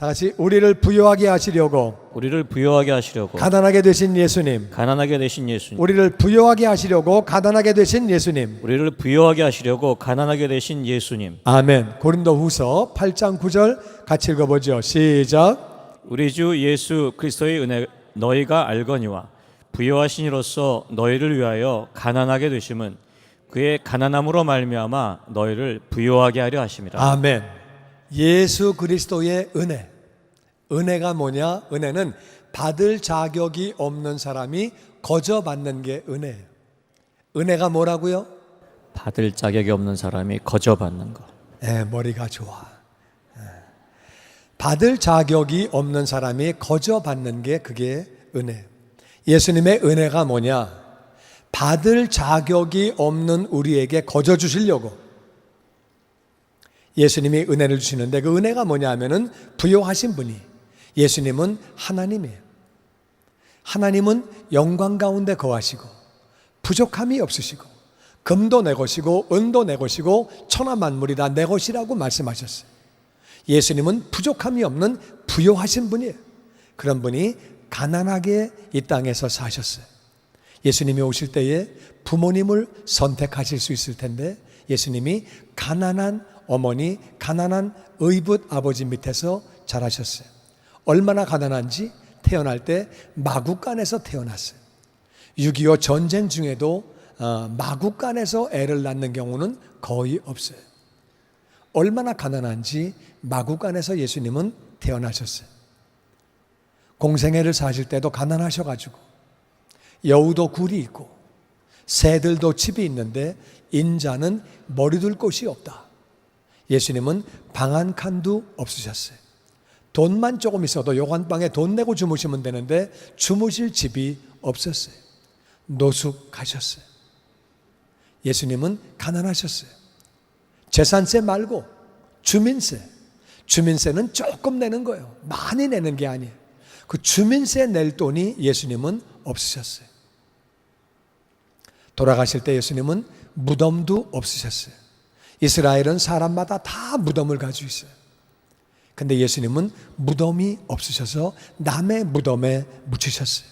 다 같이 우리를 부유하게 하시려고 가난하게 되신 예수님, 우리를 부유하게 하시려고 가난하게 되신 예수님, 아멘. 고린도후서 8장 9절 같이 읽어보죠. 시작. 우리 주 예수 그리스도의 은혜 너희가 알거니와 부요하신 이로써 너희를 위하여 가난하게 되심은 그의 가난함으로 말미암아 너희를 부요하게 하려 하심이라. 아멘. 예수 그리스도의 은혜. 은혜가 뭐냐? 은혜는 받을 자격이 없는 사람이 거저 받는 게 은혜예요. 은혜가 뭐라고요? 받을 자격이 없는 사람이 거저 받는 거. 머리가 좋아. 받을 자격이 없는 사람이 거저 받는 게 그게 은혜. 예수님의 은혜가 뭐냐? 받을 자격이 없는 우리에게 거저 주시려고 예수님이 은혜를 주시는데, 그 은혜가 뭐냐 하면은 부요하신 분이, 예수님은 하나님이에요. 하나님은 영광 가운데 거하시고 부족함이 없으시고 금도 내 것이고 은도 내 것이고 천하 만물이 다 내 것이라고 말씀하셨어요. 예수님은 부족함이 없는 부요하신 분이에요. 그런 분이 가난하게 이 땅에서 사셨어요. 예수님이 오실 때에 부모님을 선택하실 수 있을 텐데 예수님이 가난한 어머니, 가난한 의붓 아버지 밑에서 자라셨어요. 얼마나 가난한지 태어날 때 마구간에서 태어났어요. 6.25 전쟁 중에도 마구간에서 애를 낳는 경우는 거의 없어요. 얼마나 가난한지 마구간에서 예수님은 태어나셨어요. 공생애를 사실 때도 가난하셔가지고 여우도 굴이 있고 새들도 집이 있는데 인자는 머리 둘 곳이 없다. 예수님은 방 한 칸도 없으셨어요. 돈만 조금 있어도 요간방에 돈 내고 주무시면 되는데 주무실 집이 없었어요. 노숙하셨어요. 예수님은 가난하셨어요. 재산세 말고 주민세는 조금 내는 거예요. 많이 내는 게 아니에요. 그 주민세 낼 돈이 예수님은 없으셨어요. 돌아가실 때 예수님은 무덤도 없으셨어요. 이스라엘은 사람마다 다 무덤을 가지고 있어요. 근데 예수님은 무덤이 없으셔서 남의 무덤에 묻히셨어요.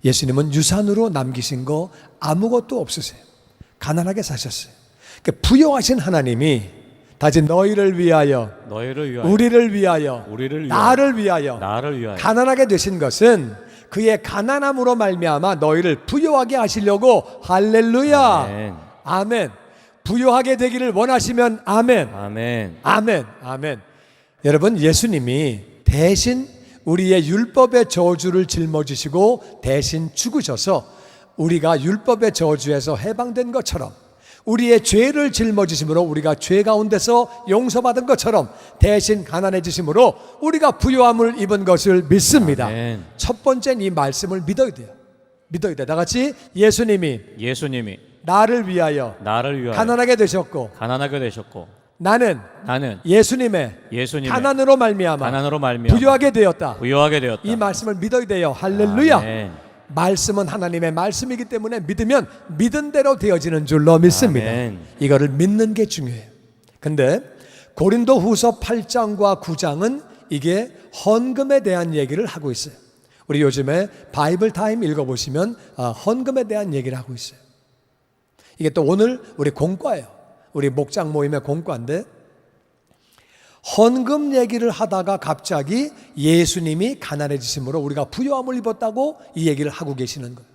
예수님은 유산으로 남기신 거 아무것도 없으세요. 가난하게 사셨어요. 그러니까 부요하신 하나님이 다시 너희를 위하여, 우리를 위하여, 나를 위하여 가난하게 되신 것은 그의 가난함으로 말미암아 너희를 부요하게 하시려고. 할렐루야. 아멘. 아멘. 부요하게 되기를 원하시면 아멘. 아멘. 아멘. 아멘. 여러분, 예수님이 대신 우리의 율법의 저주를 짊어지시고 대신 죽으셔서 우리가 율법의 저주에서 해방된 것처럼, 우리의 죄를 짊어지심으로 우리가 죄 가운데서 용서받은 것처럼 대신 가난해지심으로 우리가 부요함을 입은 것을 믿습니다. 아멘. 첫 번째는 이 말씀을 믿어야 돼요. 다 같이 예수님이 나를 위하여 가난하게 되셨고 나는 예수님의 가난으로 말미암아 부유하게 되었다. 이 말씀을 믿어야 돼요. 할렐루야. 아멘. 말씀은 하나님의 말씀이기 때문에 믿으면 믿은 대로 되어지는 줄로 믿습니다. 아멘. 이거를 믿는 게 중요해요. 근데 고린도후서 8장과 9장은 이게 헌금에 대한 얘기를 하고 있어요. 우리 요즘에 바이블 타임 읽어보시면 헌금에 대한 얘기를 하고 있어요. 이게 또 오늘 우리 공과예요. 우리 목장 모임의 공과인데, 헌금 얘기를 하다가 갑자기 예수님이 가난해지심으로 우리가 부요함을 입었다고 이 얘기를 하고 계시는 거예요.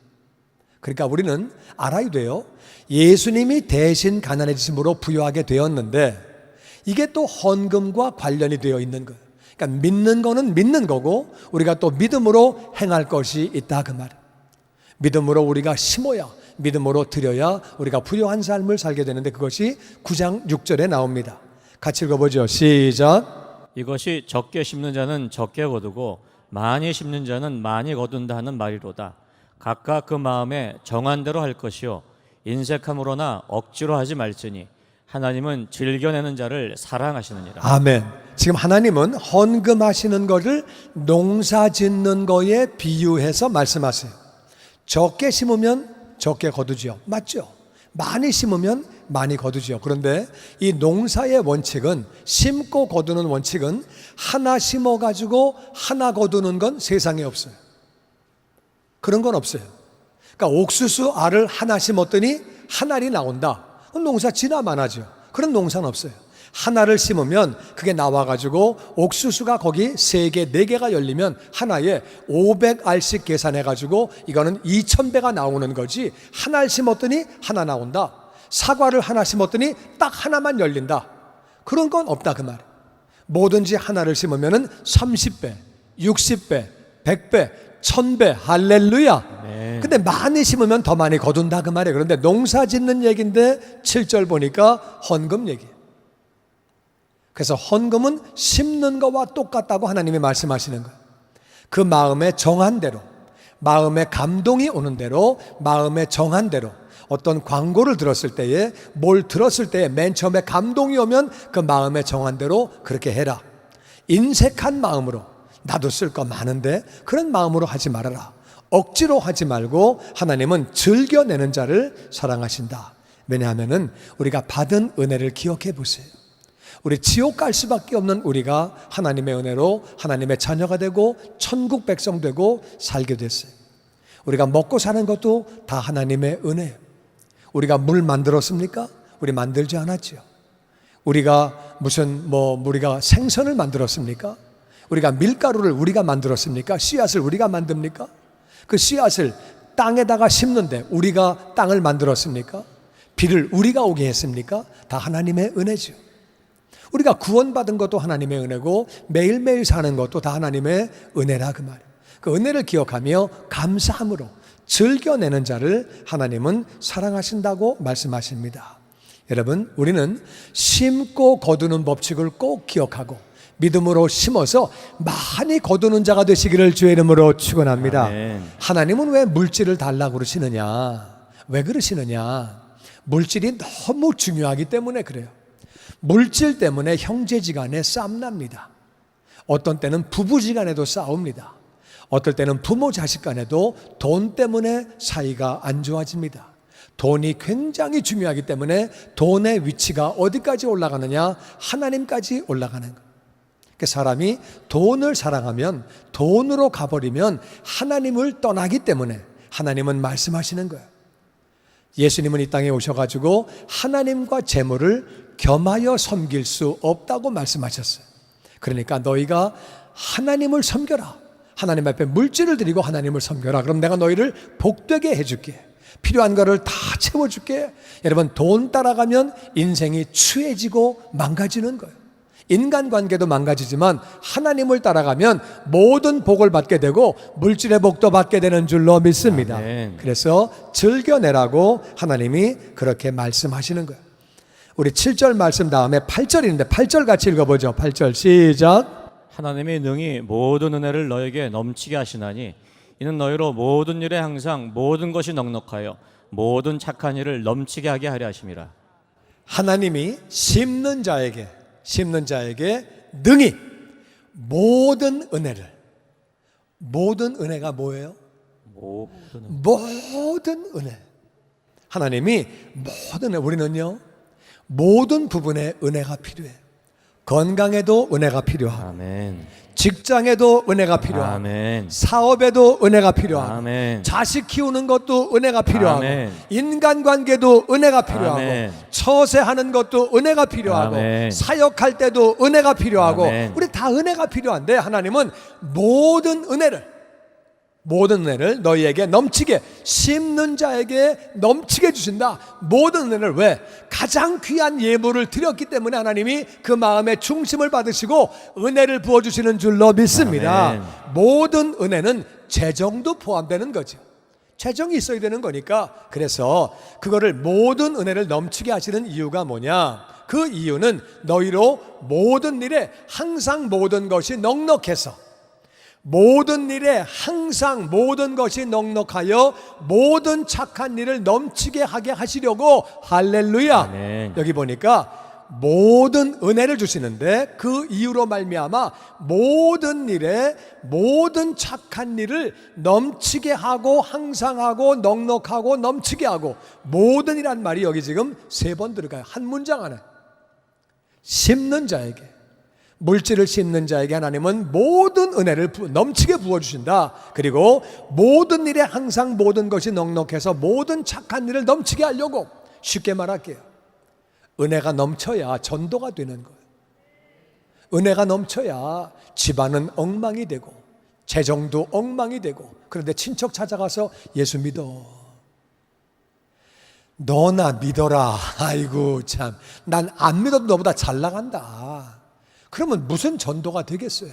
그러니까 우리는 알아야 돼요. 예수님이 대신 가난해지심으로 부요하게 되었는데 이게 또 헌금과 관련이 되어 있는 거예요. 그러니까 믿는 거는 믿는 거고 우리가 또 믿음으로 행할 것이 있다, 그 말이에요. 믿음으로 우리가 심어야, 믿음으로 드려야 우리가 부요한 삶을 살게 되는데 그것이 9장 6절에 나옵니다. 같이 읽어보죠. 시작. 이것이 적게 심는 자는 적게 거두고 많이 심는 자는 많이 거둔다 하는 말이로다. 각각 그 마음에 정한 대로 할 것이요 인색함으로나 억지로 하지 말지니 하나님은 즐겨내는 자를 사랑하시느니라. 아멘. 지금 하나님은 헌금하시는 것을 농사 짓는 거에 비유해서 말씀하세요. 적게 심으면 적게 거두죠. 맞죠? 많이 심으면 많이 거두죠. 그런데 이 농사의 원칙은, 심고 거두는 원칙은 하나 심어가지고 하나 거두는 건 세상에 없어요. 그런 건 없어요. 그러니까 옥수수 알을 하나 심었더니 한 알이 나온다. 그건 농사 지나 많아죠. 그런 농사는 없어요. 하나를 심으면 그게 나와가지고 옥수수가 거기 3개, 4개가 열리면 하나에 500알씩 계산해가지고 이거는 2000배가 나오는 거지, 한 알 심었더니 하나 나온다. 사과를 하나 심었더니 딱 하나만 열린다. 그런 건 없다 그 말. 뭐든지 하나를 심으면 30배, 60배, 100배, 1000배, 할렐루야. 네. 근데 많이 심으면 더 많이 거둔다 그 말이에요. 그런데 농사 짓는 얘기인데 7절 보니까 헌금 얘기예요. 그래서 헌금은 심는 거와 똑같다고 하나님이 말씀하시는 거예요. 그 마음에 정한 대로, 마음에 감동이 오는 대로, 마음에 정한 대로, 어떤 광고를 들었을 때에, 뭘 들었을 때에 맨 처음에 감동이 오면 그 마음에 정한 대로 그렇게 해라. 인색한 마음으로, 나도 쓸 거 많은데 그런 마음으로 하지 말아라. 억지로 하지 말고 하나님은 즐겨내는 자를 사랑하신다. 왜냐하면 우리가 받은 은혜를 기억해 보세요. 우리 지옥 갈 수밖에 없는 우리가 하나님의 은혜로 하나님의 자녀가 되고 천국 백성 되고 살게 됐어요. 우리가 먹고 사는 것도 다 하나님의 은혜예요. 우리가 물 만들었습니까? 우리 만들지 않았죠. 우리가 우리가 생선을 만들었습니까? 우리가 밀가루를 우리가 만들었습니까? 씨앗을 우리가 만듭니까? 그 씨앗을 땅에다가 심는데 우리가 땅을 만들었습니까? 비를 우리가 오게 했습니까? 다 하나님의 은혜죠. 우리가 구원받은 것도 하나님의 은혜고 매일매일 사는 것도 다 하나님의 은혜라 그 말이에요. 그 은혜를 기억하며 감사함으로 즐겨내는 자를 하나님은 사랑하신다고 말씀하십니다. 여러분, 우리는 심고 거두는 법칙을 꼭 기억하고 믿음으로 심어서 많이 거두는 자가 되시기를 주의 이름으로 축원합니다. 아멘. 하나님은 왜 물질을 달라고 그러시느냐? 왜 그러시느냐? 물질이 너무 중요하기 때문에 그래요. 물질 때문에 형제지간에 싸움납니다. 어떤 때는 부부지간에도 싸웁니다. 어떨 때는 부모 자식 간에도 돈 때문에 사이가 안 좋아집니다. 돈이 굉장히 중요하기 때문에 돈의 위치가 어디까지 올라가느냐? 하나님까지 올라가는 거예요. 사람이 돈을 사랑하면, 돈으로 가버리면 하나님을 떠나기 때문에 하나님은 말씀하시는 거예요. 예수님은 이 땅에 오셔가지고 하나님과 재물을 겸하여 섬길 수 없다고 말씀하셨어요. 그러니까 너희가 하나님을 섬겨라. 하나님 앞에 물질을 드리고 하나님을 섬겨라. 그럼 내가 너희를 복되게 해줄게. 필요한 거를 다 채워줄게. 여러분, 돈 따라가면 인생이 추해지고 망가지는 거예요. 인간관계도 망가지지만 하나님을 따라가면 모든 복을 받게 되고 물질의 복도 받게 되는 줄로 믿습니다. 아멘. 그래서 즐겨내라고 하나님이 그렇게 말씀하시는 거예요. 우리 7절 말씀 다음에 8절인데 8절 같이 읽어보죠. 8절 시작. 하나님이 능히 모든 은혜를 너에게 넘치게 하시나니 이는 너희로 모든 일에 항상 모든 것이 넉넉하여 모든 착한 일을 넘치게 하게 하려 하심이라. 하나님이 심는 자에게 능히 모든 은혜를, 모든 은혜가 뭐예요? 모든 은혜. 하나님이 모든 은혜, 우리는요 모든 부분에 은혜가 필요해요. 건강에도 은혜가 필요하고, 아멘. 직장에도 은혜가 필요하고, 아멘. 사업에도 은혜가 필요하고, 아멘. 자식 키우는 것도 은혜가 필요하고, 아멘. 인간관계도 은혜가 필요하고, 아멘. 처세하는 것도 은혜가 필요하고, 아멘. 사역할 때도 은혜가 필요하고, 아멘. 우리 다 은혜가 필요한데 하나님은 모든 은혜를 너희에게 넘치게, 심는 자에게 넘치게 주신다. 모든 은혜를. 왜? 가장 귀한 예물을 드렸기 때문에 하나님이 그 마음의 중심을 받으시고 은혜를 부어주시는 줄로 믿습니다. 아멘. 모든 은혜는 재정도 포함되는 거죠. 재정이 있어야 되는 거니까. 그래서 그거를 모든 은혜를 넘치게 하시는 이유가 뭐냐? 그 이유는 너희로 모든 일에 항상 모든 것이 넉넉해서, 모든 일에 항상 모든 것이 넉넉하여 모든 착한 일을 넘치게 하게 하시려고. 할렐루야. 아멘. 여기 보니까 모든 은혜를 주시는데 그 이유로 말미암아 모든 일에 모든 착한 일을 넘치게 하고 항상 하고 넉넉하고 넘치게 하고 모든 이란 말이 여기 지금 3번 들어가요. 한 문장 안에. 심는 자에게, 물질을 심는 자에게 하나님은 모든 은혜를 넘치게 부어주신다. 그리고 모든 일에 항상 모든 것이 넉넉해서 모든 착한 일을 넘치게 하려고, 쉽게 말할게요, 은혜가 넘쳐야 전도가 되는 거예요. 은혜가 넘쳐야 집안은 엉망이 되고 재정도 엉망이 되고, 그런데 친척 찾아가서 예수 믿어, 너나 믿어라. 아이고 참, 난 안 믿어도 너보다 잘 나간다. 그러면 무슨 전도가 되겠어요?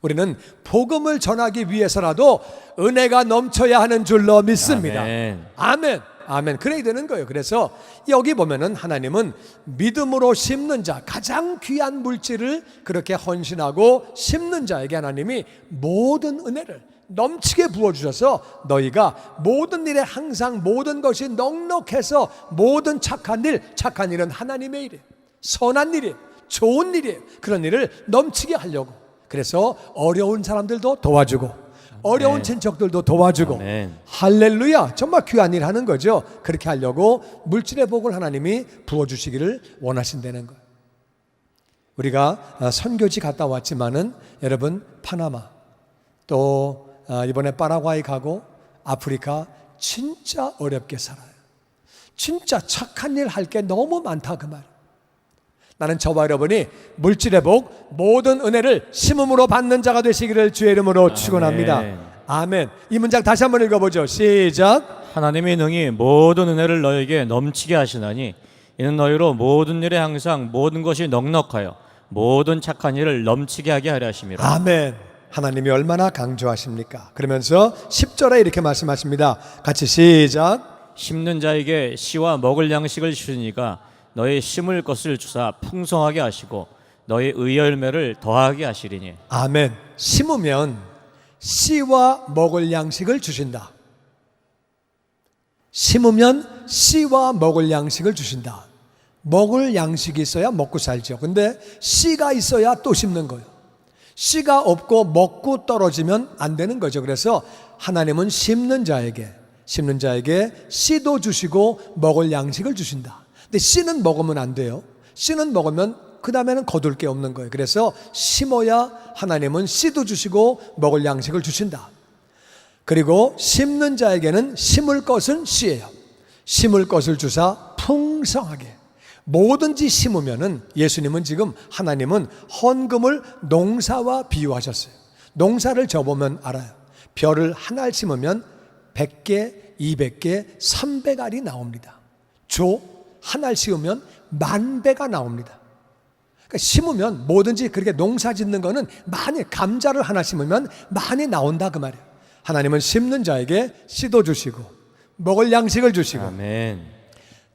우리는 복음을 전하기 위해서라도 은혜가 넘쳐야 하는 줄로 믿습니다. 아멘. 아멘. 아멘. 그래야 되는 거예요. 그래서 여기 보면은 하나님은 믿음으로 심는 자, 가장 귀한 물질을 그렇게 헌신하고 심는 자에게 하나님이 모든 은혜를 넘치게 부어주셔서 너희가 모든 일에 항상 모든 것이 넉넉해서 모든 착한 일은 하나님의 일이에요. 선한 일이에요. 좋은 일이에요. 그런 일을 넘치게 하려고. 그래서 어려운 사람들도 도와주고 어려운 친척들도 도와주고. 아멘. 할렐루야. 정말 귀한 일 하는 거죠. 그렇게 하려고 물질의 복을 하나님이 부어주시기를 원하신다는 거예요. 우리가 선교지 갔다 왔지만은 여러분, 파나마 또 이번에 파라과이 가고 아프리카 진짜 어렵게 살아요. 진짜 착한 일 할 게 너무 많다 그 말. 나는 저와 여러분이 물질의 복, 모든 은혜를 심음으로 받는 자가 되시기를 주의 이름으로 축원합니다. 아멘. 이 문장 다시 한번 읽어보죠. 시작. 하나님이 능히 모든 은혜를 너에게 넘치게 하시나니 이는 너희로 모든 일에 항상 모든 것이 넉넉하여 모든 착한 일을 넘치게 하게 하려 하심이라. 아멘. 하나님이 얼마나 강조하십니까? 그러면서 10절에 이렇게 말씀하십니다. 같이 시작. 심는 자에게 씨와 먹을 양식을 주시니까 너희 심을 것을 주사 풍성하게 하시고 너희 의의 열매를 더하게 하시리니. 아멘. 심으면 씨와 먹을 양식을 주신다. 심으면 씨와 먹을 양식을 주신다. 먹을 양식이 있어야 먹고 살죠. 근데 씨가 있어야 또 심는 거예요. 씨가 없고 먹고 떨어지면 안 되는 거죠. 그래서 하나님은 심는 자에게 씨도 주시고 먹을 양식을 주신다. 근데 씨는 먹으면 안 돼요. 씨는 먹으면 그 다음에는 거둘 게 없는 거예요. 그래서 심어야 하나님은 씨도 주시고 먹을 양식을 주신다. 그리고 심는 자에게는 심을 것은 씨예요. 심을 것을 주사 풍성하게. 뭐든지 심으면은, 예수님은 지금, 하나님은 헌금을 농사와 비유하셨어요. 농사를 져보면 알아요. 벼를 하나를 심으면 100개, 200개, 300알이 나옵니다. 하나를 심으면 10,000배가 나옵니다. 그러니까 심으면 뭐든지 그렇게 농사 짓는 거는 많이, 감자를 하나 심으면 많이 나온다 그 말이에요. 하나님은 심는 자에게 씨도 주시고 먹을 양식을 주시고. 아멘.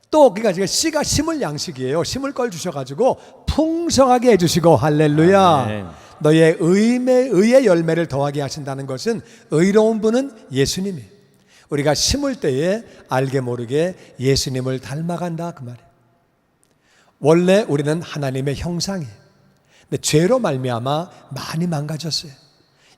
또 그러니까 씨가 심을 양식이에요. 심을 걸 주셔가지고 풍성하게 해주시고. 할렐루야. 아멘. 너의 의의 열매를 더하게 하신다는 것은, 의로운 분은 예수님이에요. 우리가 심을 때에 알게 모르게 예수님을 닮아간다 그 말이에요. 원래 우리는 하나님의 형상이에요. 근데 죄로 말미암아 많이 망가졌어요.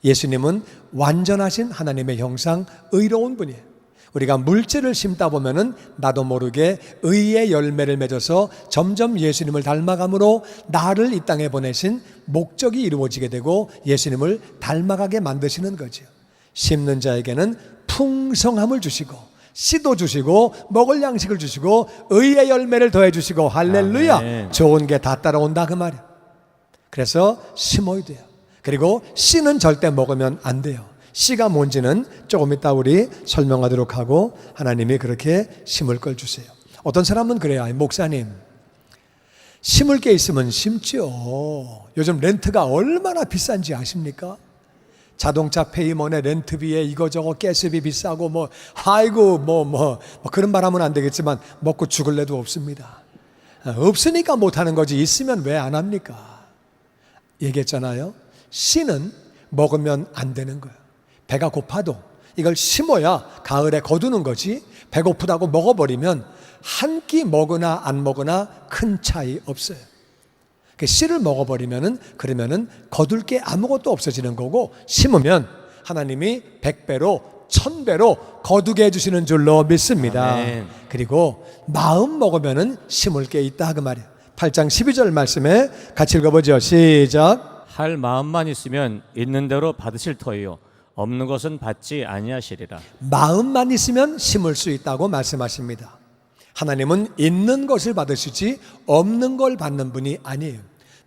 예수님은 완전하신 하나님의 형상, 의로운 분이에요. 우리가 물질을 심다 보면은 나도 모르게 의의 열매를 맺어서 점점 예수님을 닮아감으로 나를 이 땅에 보내신 목적이 이루어지게 되고 예수님을 닮아가게 만드시는 거죠. 심는 자에게는 풍성함을 주시고 씨도 주시고 먹을 양식을 주시고 의의 열매를 더해 주시고. 할렐루야. 아멘. 좋은 게 다 따라온다 그 말이야. 그래서 심어야 돼요. 그리고 씨는 절대 먹으면 안 돼요. 씨가 뭔지는 조금 이따 우리 설명하도록 하고, 하나님이 그렇게 심을 걸 주세요. 어떤 사람은 그래요. 목사님, 심을 게 있으면 심죠. 요즘 렌트가 얼마나 비싼지 아십니까? 자동차 페이먼에 렌트비에 이거저거 가스비 비싸고 그런 말 하면 안 되겠지만 먹고 죽을 애도 없습니다. 없으니까 못하는 거지, 있으면 왜 안 합니까? 얘기했잖아요. 씨는 먹으면 안 되는 거예요. 배가 고파도 이걸 심어야 가을에 거두는 거지, 배고프다고 먹어버리면 한 끼 먹으나 안 먹으나 큰 차이 없어요. 그 씨를 먹어버리면은 그러면은 거둘 게 아무것도 없어지는 거고, 심으면 하나님이 100배로 1000배로 거두게 해주시는 줄로 믿습니다. 아멘. 그리고 마음 먹으면은 심을 게 있다 그 말이에요. 8장 12절 말씀에 같이 읽어보죠. 시작. 할 마음만 있으면 있는 대로 받으실 터이요 없는 것은 받지 아니하시리라. 마음만 있으면 심을 수 있다고 말씀하십니다. 하나님은 있는 것을 받으시지 없는 걸 받는 분이 아니에요.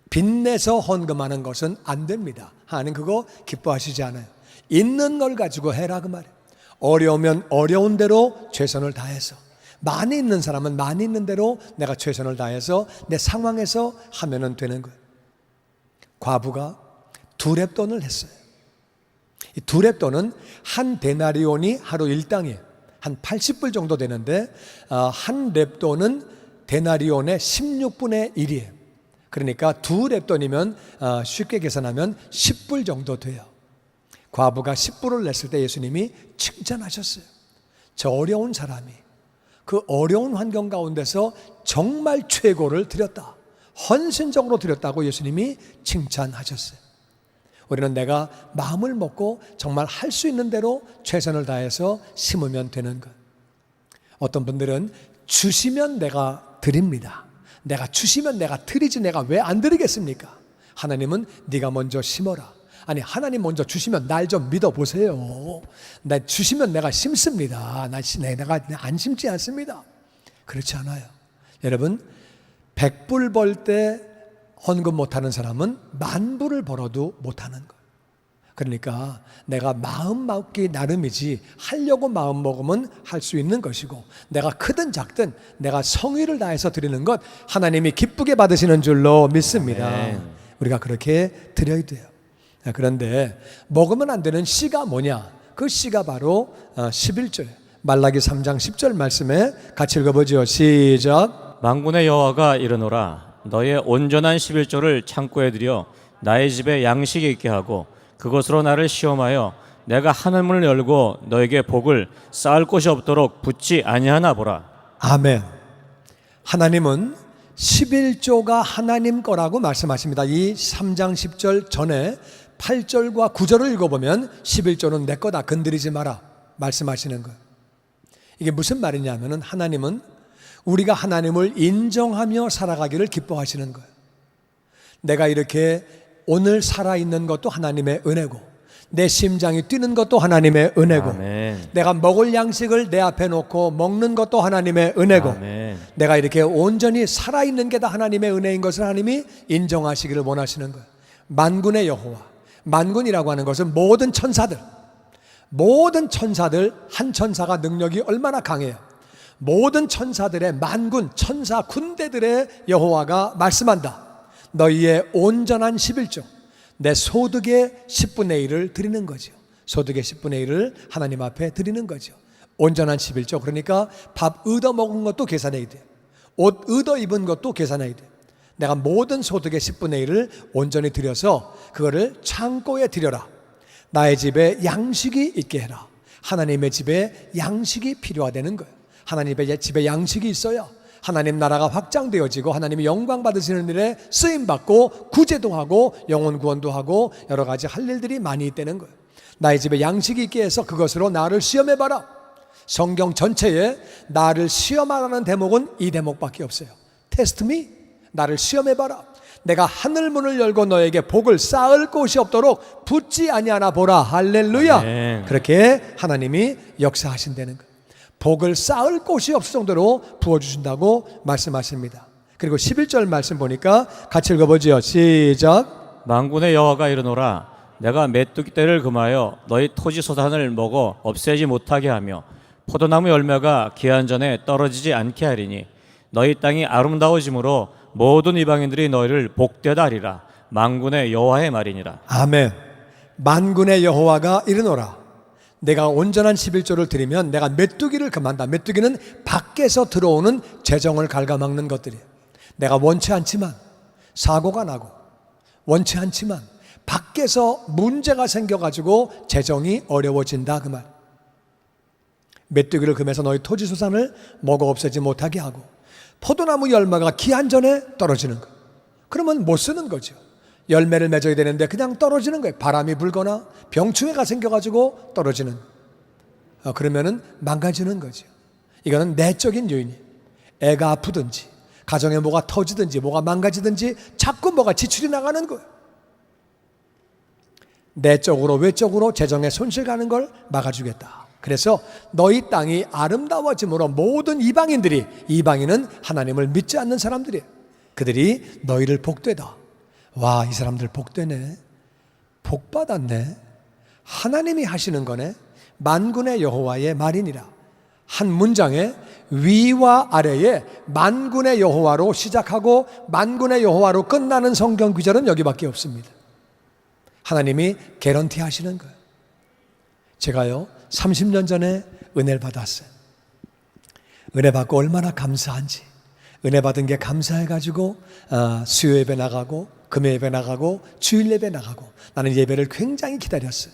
빚내서 헌금하는 것은 안 됩니다. 하나님 그거 기뻐하시지 않아요. 있는 걸 가지고 해라 그 말이에요. 어려우면 어려운 대로 최선을 다해서, 많이 있는 사람은 많이 있는 대로 내가 최선을 다해서 내 상황에서 하면은 되는 거예요. 과부가 두 렙돈을 했어요. 이 두 렙돈은 한 데나리온이 하루 일당이에요. 한 80불 정도 되는데 한 렙돈은 데나리온의 16분의 1이에요. 그러니까 두 렙돈이면 쉽게 계산하면 10불 정도 돼요. 과부가 10불을 냈을 때 예수님이 칭찬하셨어요. 저 어려운 사람이 그 어려운 환경 가운데서 정말 최고를 드렸다, 헌신적으로 드렸다고 예수님이 칭찬하셨어요. 우리는 내가 마음을 먹고 정말 할 수 있는 대로 최선을 다해서 심으면 되는 것. 어떤 분들은 주시면 내가 드립니다. 내가 주시면 내가 드리지 내가 왜 안 드리겠습니까? 하나님은 네가 먼저 심어라. 아니 하나님 먼저 주시면 날 좀 믿어보세요. 나 주시면 내가 심습니다. 내가 안 심지 않습니다. 그렇지 않아요. 여러분 100불 벌 때 헌금 못하는 사람은 10,000불을 벌어도 못하는 거예요. 그러니까 내가 마음 먹기 나름이지 하려고 마음 먹으면 할 수 있는 것이고, 내가 크든 작든 내가 성의를 다해서 드리는 것 하나님이 기쁘게 받으시는 줄로 믿습니다. 아멘. 우리가 그렇게 드려야 돼요. 그런데 먹으면 안 되는 씨가 뭐냐? 그 씨가 바로 11절 말라기 3장 10절 말씀에 같이 읽어보죠. 시작. 만군의 여호와가 이르노라. 너의 온전한 11조를 창고에 들여 나의 집에 양식이 있게 하고 그것으로 나를 시험하여 내가 하늘문을 열고 너에게 복을 쌓을 곳이 없도록 붙지 아니하나 보라. 아멘. 하나님은 11조가 하나님 거라고 말씀하십니다. 이 3장 10절 전에 8절과 9절을 읽어보면 11조는 내 거다, 건드리지 마라 말씀하시는 거예요. 이게 무슨 말이냐면 하나님은 우리가 하나님을 인정하며 살아가기를 기뻐하시는 거예요. 내가 이렇게 오늘 살아있는 것도 하나님의 은혜고, 내 심장이 뛰는 것도 하나님의 은혜고, 아멘. 내가 먹을 양식을 내 앞에 놓고 먹는 것도 하나님의 은혜고, 아멘. 내가 이렇게 온전히 살아있는 게 다 하나님의 은혜인 것을 하나님이 인정하시기를 원하시는 거예요. 만군의 여호와, 만군이라고 하는 것은 모든 천사들, 한 천사가 능력이 얼마나 강해요. 모든 천사들의 만군, 천사 군대들의 여호와가 말씀한다. 너희의 온전한 11조, 내 소득의 10분의 1을 드리는 거죠. 소득의 10분의 1을 하나님 앞에 드리는 거죠. 온전한 11조. 그러니까 밥 얻어 먹은 것도 계산해야 돼. 옷 얻어 입은 것도 계산해야 돼. 내가 모든 소득의 10분의 1을 온전히 드려서 그거를 창고에 드려라. 나의 집에 양식이 있게 해라. 하나님의 집에 양식이 필요하다는 거예요. 하나님의 집에 양식이 있어야 하나님 나라가 확장되어지고 하나님이 영광 받으시는 일에 쓰임받고 구제도 하고 영혼 구원도 하고 여러 가지 할 일들이 많이 있다는 거예요. 나의 집에 양식이 있게 해서 그것으로 나를 시험해봐라. 성경 전체에 나를 시험하라는 대목은 이 대목밖에 없어요. Test me. 나를 시험해봐라. 내가 하늘 문을 열고 너에게 복을 쌓을 곳이 없도록 붙지 아니하나 보라. 할렐루야. 아멘. 그렇게 하나님이 역사하신다는 거예요. 복을 쌓을 곳이 없을 정도로 부어주신다고 말씀하십니다. 그리고 11절 말씀 보니까 같이 읽어보죠. 시작. 만군의 여호와가 이르노라. 내가 메뚜기 떼를 금하여 너희 토지 소산을 먹어 없애지 못하게 하며 포도나무 열매가 기한 전에 떨어지지 않게 하리니 너희 땅이 아름다워짐으로 모든 이방인들이 너희를 복되다 하리라. 만군의 여호와의 말이니라. 아멘. 만군의 여호와가 이르노라. 내가 온전한 11조를 드리면 내가 메뚜기를 금한다. 메뚜기는 밖에서 들어오는 재정을 갉아먹는 것들이에요. 내가 원치 않지만 사고가 나고 원치 않지만 밖에서 문제가 생겨가지고 재정이 어려워진다 그 말. 메뚜기를 금해서 너희 토지 소산을 먹어 없애지 못하게 하고 포도나무 열매가 기한 전에 떨어지는 거. 그러면 못 쓰는 거죠. 열매를 맺어야 되는데 그냥 떨어지는 거예요. 바람이 불거나 병충해가 생겨가지고 떨어지는. 그러면은 망가지는 거죠. 이거는 내적인 요인이에요. 애가 아프든지 가정에 뭐가 터지든지 뭐가 망가지든지 자꾸 뭐가 지출이 나가는 거예요. 내적으로 외적으로 재정에 손실 가는 걸 막아주겠다. 그래서 너희 땅이 아름다워짐으로 모든 이방인은 하나님을 믿지 않는 사람들이에요. 그들이 너희를 복되다. 와, 이 사람들 복되네. 복받았네. 하나님이 하시는 거네. 만군의 여호와의 말이니라. 한 문장에 위와 아래에 만군의 여호와로 시작하고 만군의 여호와로 끝나는 성경 구절은 여기밖에 없습니다. 하나님이 개런티 하시는 거예요. 제가요 30년 전에 은혜를 받았어요. 은혜 받고 얼마나 감사한지. 은혜 받은 게 감사해가지고 수요 예배 나가고 금요 예배 나가고 주일 예배 나가고 나는 예배를 굉장히 기다렸어요.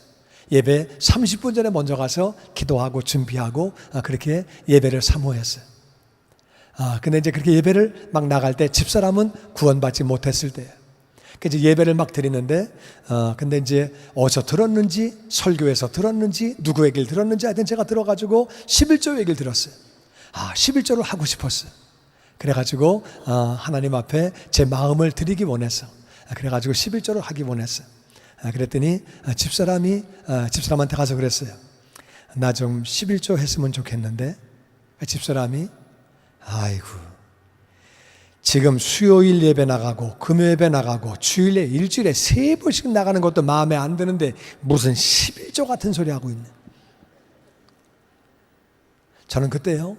예배 30분 전에 먼저 가서 기도하고 준비하고 그렇게 예배를 사모했어요. 근데 이제 그렇게 예배를 막 나갈 때 집사람은 구원받지 못했을 때예요. 그래서 예배를 막 드리는데 근데 이제 어디서 들었는지 설교에서 들었는지 누구 얘기를 들었는지 하여튼 제가 들어가지고 11조 얘기를 들었어요. 11조를 하고 싶었어요. 그래가지고 하나님 앞에 제 마음을 드리기 원해서 그래가지고 11조를 하기 원했어요. 그랬더니 집사람한테 가서 그랬어요. 나 좀 11조 했으면 좋겠는데. 집사람이 아이고 지금 수요일 예배 나가고 금요 예배 나가고 주일에 일주일에 3번씩 나가는 것도 마음에 안 드는데 무슨 11조 같은 소리 하고 있네. 저는 그때요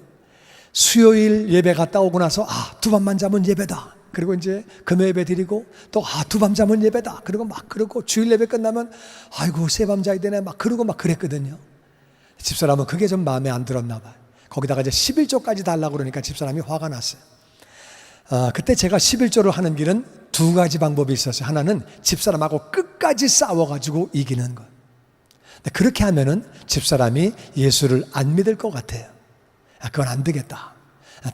수요일 예배 갔다 오고 나서 두 밤만 자면 예배다. 그리고 이제 금요 예배 드리고 또 두 밤 자면 예배다. 그리고 막 그러고 주일 예배 끝나면 아이고 세 밤 자야 되네 막 그러고 막 그랬거든요. 집사람은 그게 좀 마음에 안 들었나 봐요. 거기다가 이제 11조까지 달라고 그러니까 집사람이 화가 났어요. 그때 제가 11조를 하는 길은 두 가지 방법이 있었어요. 하나는 집사람하고 끝까지 싸워가지고 이기는 것. 근데 그렇게 하면은 집사람이 예수를 안 믿을 것 같아요. 그건 안 되겠다.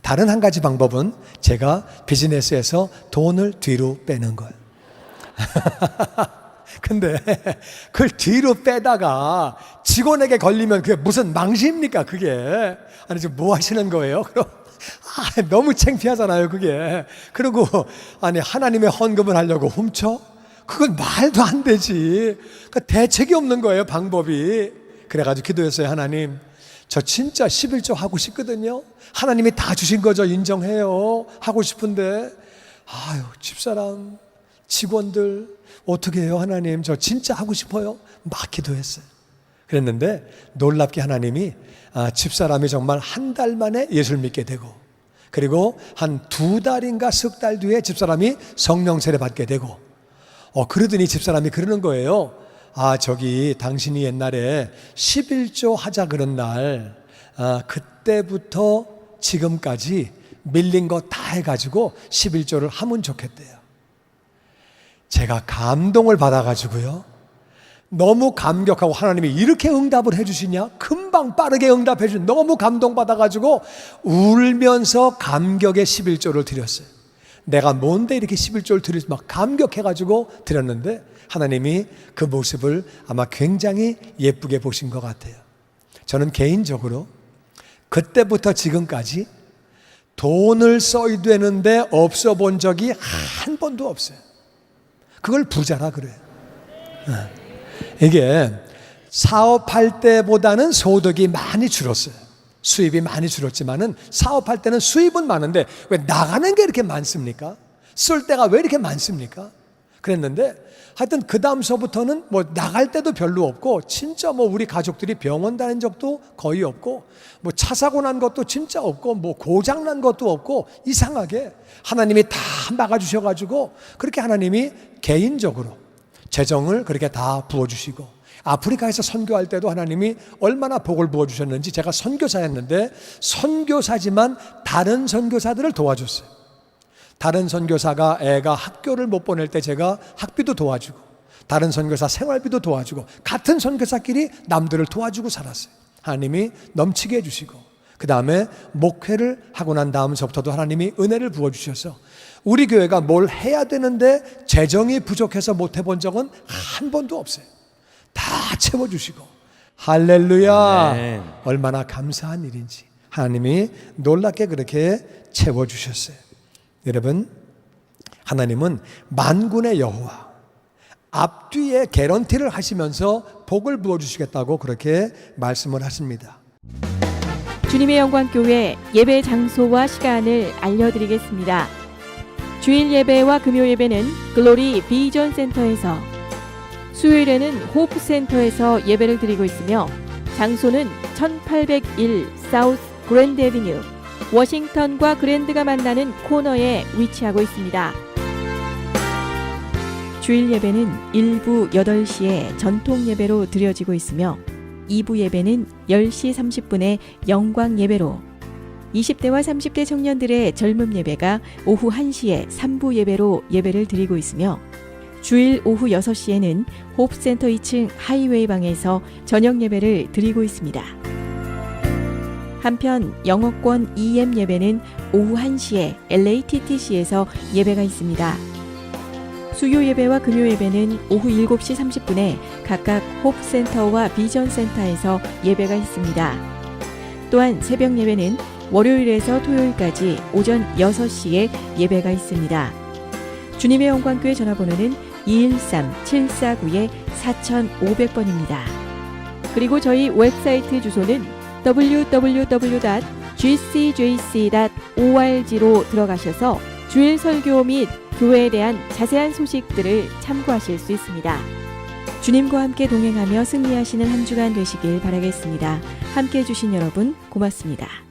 다른 한 가지 방법은 제가 비즈니스에서 돈을 뒤로 빼는 거예요. 근데 그걸 뒤로 빼다가 직원에게 걸리면 그게 무슨 망신입니까 그게. 아니 지금 뭐 하시는 거예요? 그럼 너무 창피하잖아요 그게. 그리고 아니 하나님의 헌금을 하려고 훔쳐? 그건 말도 안 되지. 그러니까 대책이 없는 거예요 방법이. 그래가지고 기도했어요. 하나님 저 진짜 11조 하고 싶거든요. 하나님이 다 주신 거죠. 인정해요. 하고 싶은데 아유 집사람 직원들 어떻게 해요 하나님. 저 진짜 하고 싶어요. 막 기도했어요. 그랬는데 놀랍게 하나님이 집사람이 정말 한 달 만에 예수를 믿게 되고 그리고 한 2달인가 석 달 뒤에 집사람이 성령 세례 받게 되고 그러더니 집사람이 그러는 거예요. 저기 당신이 옛날에 11조 하자 그런 날 그때부터 지금까지 밀린 거 다 해가지고 11조를 하면 좋겠대요. 제가 감동을 받아가지고요 너무 감격하고 하나님이 이렇게 응답을 해주시냐 금방 빠르게 응답해 주신 너무 감동받아가지고 울면서 감격의 11조를 드렸어요. 내가 뭔데 이렇게 11조를 드리지 막 감격해가지고 드렸는데 하나님이 그 모습을 아마 굉장히 예쁘게 보신 것 같아요. 저는 개인적으로 그때부터 지금까지 돈을 써야 되는데 없어 본 적이 한 번도 없어요. 그걸 부자라 그래요. 이게 사업할 때보다는 소득이 많이 줄었어요. 수입이 많이 줄었지만은 사업할 때는 수입은 많은데 왜 나가는 게 이렇게 많습니까? 쓸 때가 왜 이렇게 많습니까? 그랬는데 하여튼 그 다음서부터는 뭐 나갈 때도 별로 없고 진짜 뭐 우리 가족들이 병원 다닌 적도 거의 없고 뭐 차 사고 난 것도 진짜 없고 뭐 고장 난 것도 없고 이상하게 하나님이 다 막아주셔가지고 그렇게 하나님이 개인적으로 재정을 그렇게 다 부어주시고 아프리카에서 선교할 때도 하나님이 얼마나 복을 부어주셨는지 제가 선교사였는데 선교사지만 다른 선교사들을 도와줬어요. 다른 선교사가 애가 학교를 못 보낼 때 제가 학비도 도와주고 다른 선교사 생활비도 도와주고 같은 선교사끼리 남들을 도와주고 살았어요. 하나님이 넘치게 해주시고, 그 다음에 목회를 하고 난 다음서부터도 하나님이 은혜를 부어주셔서 우리 교회가 뭘 해야 되는데 재정이 부족해서 못 해본 적은 한 번도 없어요. 다 채워주시고, 할렐루야. 아멘. 얼마나 감사한 일인지 하나님이 놀랍게 그렇게 채워주셨어요. 여러분, 하나님은 만군의 여호와, 앞뒤에 개런티를 하시면서 복을 부어주시겠다고 그렇게 말씀을 하십니다. 주님의 영광교회 예배 장소와 시간을 알려드리겠습니다. 주일 예배와 금요 예배는 글로리 비전 센터에서, 수요일에는 호프 센터에서 예배를 드리고 있으며, 장소는 1801 사우스 그랜드 애비뉴, 워싱턴과 그랜드가 만나는 코너에 위치하고 있습니다. 주일 예배는 1부 8시에 전통 예배로 드려지고 있으며, 2부 예배는 10시 30분에 영광 예배로, 20대와 30대 청년들의 젊음 예배가 오후 1시에 3부 예배로 예배를 드리고 있으며, 주일 오후 6시에는 호프센터 2층 하이웨이 방에서 저녁 예배를 드리고 있습니다. 한편 영어권 EM 예배는 오후 1시에 LATTC에서 예배가 있습니다. 수요 예배와 금요 예배는 오후 7시 30분에 각각 호프센터와 비전센터에서 예배가 있습니다. 또한 새벽 예배는 월요일에서 토요일까지 오전 6시에 예배가 있습니다. 주님의 영광교회 전화번호는 213-749-4500번입니다. 그리고 저희 웹사이트 주소는 www.gcjc.org로 들어가셔서 주일 설교 및 교회에 대한 자세한 소식들을 참고하실 수 있습니다. 주님과 함께 동행하며 승리하시는 한 주간 되시길 바라겠습니다. 함께해 주신 여러분 고맙습니다.